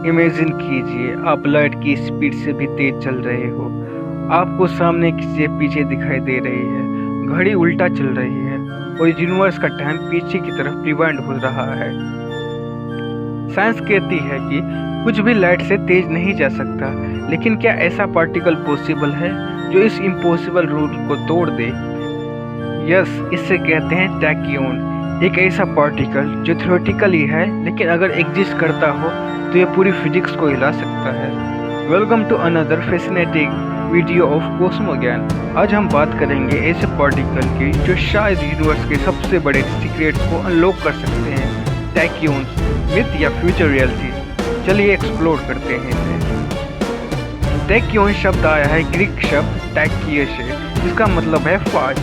Imagine कीजिए आप light की स्पीड से भी तेज चल रहे हो। आपको सामने की चीजें पीछे दिखाई दे रही है, घड़ी उल्टा चल रही है और यूनिवर्स का टाइम पीछे की तरफ रिवाइंड हो रहा है। साइंस कहती है कि कुछ भी लाइट से तेज नहीं जा सकता, लेकिन क्या ऐसा पार्टिकल पॉसिबल है जो इस इम्पॉसिबल रूल को तोड़ दे? यस, इसे कहते हैं टैक्यून। एक ऐसा पार्टिकल जो थ्योरेटिकली है, लेकिन अगर एग्जिस्ट करता हो तो यह पूरी फिजिक्स को हिला सकता है। Welcome to another fascinating video of cosmo Gyan. आज हम बात करेंगे ऐसे पार्टिकल की जो शायद यूनिवर्स के सबसे बड़े सीक्रेट्स को अनलॉक कर सकते हैं। टैक्यून्स, मिथ या फ्यूचर रियलिटी? चलिए एक्सप्लोर करते हैं इसे। टैक्यून शब्द आया है ग्रीक शब्द टैकिया से, जिसका मतलब है फाज।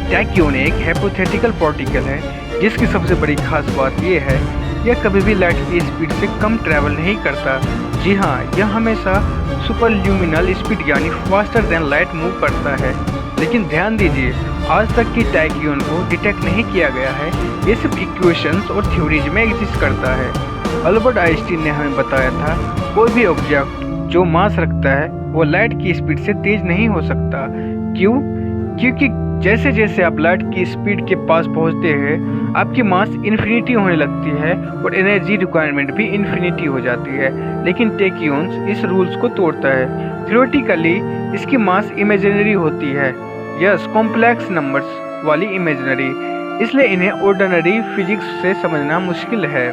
टैक्यून एक हाइपोथेटिकल पार्टिकल है जिसकी सबसे बड़ी खास बात यह है यह कभी भी लाइट की स्पीड से कम ट्रैवल नहीं करता। जी हाँ, यह हमेशा सुपरल्यूमिनल स्पीड यानी फास्टर देन लाइट मूव करता है। लेकिन ध्यान दीजिए, आज तक की टैक्यून को डिटेक्ट नहीं किया गया है। ये सिर्फ इक्वेशंस और थ्योरीज में एग्जिस्ट करता है। अल्बर्ट आइंस्टीन ने हमें बताया था कोई भी ऑब्जेक्ट जो मास रखता है वो लाइट की स्पीड से तेज नहीं हो सकता। क्यों? क्योंकि जैसे जैसे आप लाइट की स्पीड के पास पहुंचते हैं, आपकी मास इन्फिनिटी होने लगती है और एनर्जी रिक्वायरमेंट भी इन्फिनिटी हो जाती है। लेकिन टैक्यून्स इस रूल्स को तोड़ता है। थ्योरेटिकली इसकी मास इमेजिनरी होती है, यस, कॉम्प्लेक्स नंबर्स वाली इमेजिनरी, इसलिए इन्हें ऑर्डिनरी फिजिक्स से समझना मुश्किल है।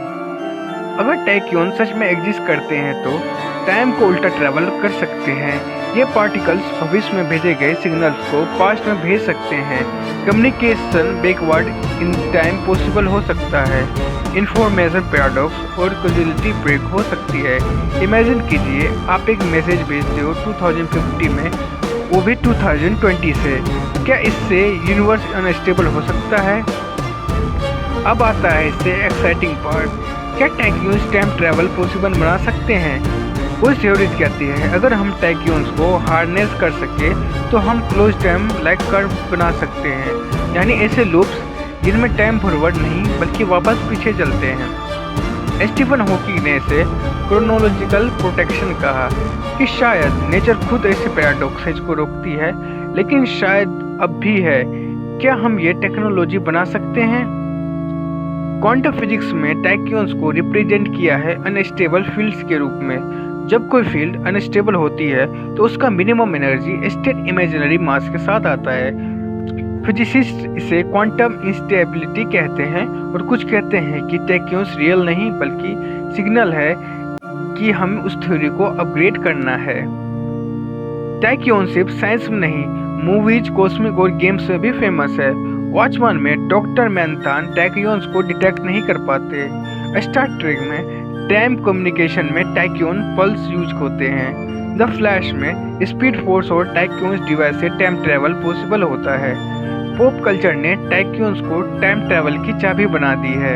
अगर टैक्यून सच में एग्जिस्ट करते हैं तो टाइम को उल्टा ट्रैवल कर सकते हैं। ये पार्टिकल्स भविष्य में भेजे गए सिग्नल्स को पास्ट में भेज सकते हैं। Communication backward in time possible हो सकता है। इंफॉर्मेशन पैराडॉक्स और कॉजुअलिटी ब्रेक हो सकती है। इमेजिन कीजिए आप एक मैसेज भेजते हो 2050 में, वो भी 2020 से। क्या इससे यूनिवर्स अनस्टेबल हो सकता है? अब आता है इससे एक्साइटिंग पार्ट। क्या टैक्यून्स टाइम ट्रैवल पॉसिबल बना सकते हैं? कुछ थ्योरीज कहती है अगर हम टैक्यून्स को हार्नेस कर सके तो हम क्लोज टाइम लाइक कर्व बना सकते हैं, यानी ऐसे लूप्स जिनमें टाइम फॉरवर्ड नहीं बल्कि वापस पीछे चलते हैं। स्टीफन हॉकिंग ने इसे क्रोनोलॉजिकल प्रोटेक्शन कहा कि शायद नेचर खुद ऐसे पैराडॉक्सेज को रोकती है, लेकिन शायद अब भी है। क्या हम ये टेक्नोलॉजी बना सकते हैं? क्वांटम फिजिक्स में टैक्यून्स को रिप्रेजेंट किया है अनस्टेबल फील्ड्स के रूप में। जब कोई फील्ड अनस्टेबल होती है तो उसका मिनिमम एनर्जी स्टेट इमेजिनरी मास के साथ आता है। फिजिसिस्ट इसे क्वांटम इंस्टेबिलिटी कहते हैं और कुछ कहते हैं कि टैक्यून्स रियल नहीं बल्कि सिग्नल है कि हमें उस थ्योरी को अपग्रेड करना है। टैक्यून सिर्फ साइंस में नहीं, मूवीज, कॉस्मिक और गेम्स में भी फेमस है। वॉचमैन में डॉक्टर मैनथान टैक्यून्स को डिटेक्ट नहीं कर पाते। स्टार ट्रेक में टाइम कम्युनिकेशन में टैक्यून पल्स यूज होते हैं। द फ्लैश में स्पीड फोर्स और टैक्यून्स डिवाइस से टाइम ट्रैवल पॉसिबल होता है। पॉप कल्चर ने टैक्यून्स को टाइम ट्रैवल की चाबी बना दी है।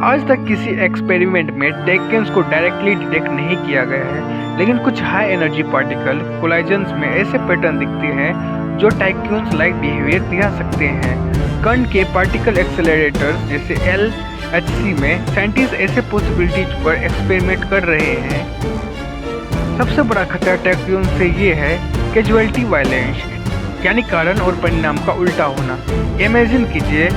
आज तक किसी एक्सपेरिमेंट में टैक्यून्स को डायरेक्टली डिटेक्ट नहीं किया गया है, लेकिन कुछ हाई एनर्जी पार्टिकल कोलाइजन्स में ऐसे पैटर्न दिखते हैं जो टैक्यून्स लाइक बिहेवियर दिखा सकते हैं। कण के पार्टिकल एक्सेलरेटर्स जैसे LHC में साइंटिस्ट ऐसे पॉसिबिलिटीज पर एक्सपेरिमेंट कर रहे हैं। सबसे बड़ा खतरा टैक्यून से ये है कैजुअलिटी वायलेंस, यानी कारण और परिणाम का उल्टा होना। इमेजिन कीजिए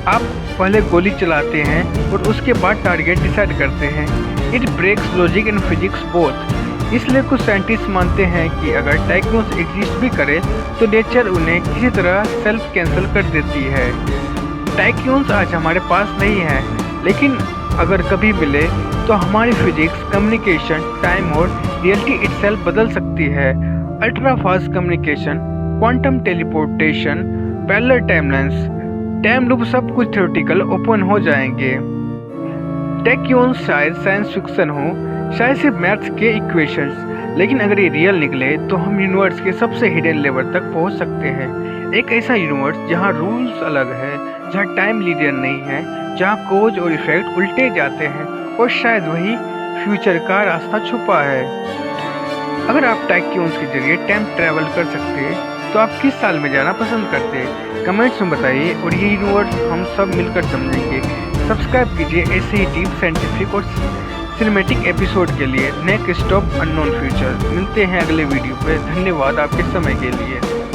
आप पहले गोली चलाते हैं और उसके बाद टारगेट डिसाइड करते हैं। It breaks logic and physics both. इसलिए कुछ साइंटिस्ट मानते हैं कि अगर टैक्यून्स एग्जिस्ट भी करे तो नेचर उन्हें किसी तरह सेल्फ कैंसिल कर देती है। टैक्यून्स आज हमारे पास नहीं है, लेकिन अगर कभी मिले तो हमारी फिजिक्स, कम्युनिकेशन, टाइम और रियलिटी इटसेल्फ बदल सकती है। Ultra fast communication, quantum teleportation, parallel timelines, time loop, सब कुछ थ्योरेटिकल ओपन हो जाएंगे। टैक्यून्स शायद साइंस फिक्शन हो, शायद सिर्फ मैथ्स के इक्वेशंस, लेकिन अगर ये रियल निकले तो हम यूनिवर्स के सबसे हिडन लेवल तक पहुंच सकते हैं। एक ऐसा यूनिवर्स जहां रूल्स अलग है, जहां टाइम लीनियर नहीं है, जहां कॉज और इफेक्ट उल्टे जाते हैं, और शायद वही फ्यूचर का रास्ता छुपा है। अगर आप टैक्यून्स के जरिए टाइम ट्रैवल कर सकते तो आप किस साल में जाना पसंद करते? कमेंट्स में बताइए और ये यूनिवर्स हम सब मिलकर समझेंगे। सब्सक्राइब कीजिए ऐसे ही डीप साइंटिफिक और सिनेमैटिक एपिसोड के लिए नेक्स्ट स्टॉप अननोन फ्यूचर। मिलते हैं अगले वीडियो पे। धन्यवाद आपके समय के लिए।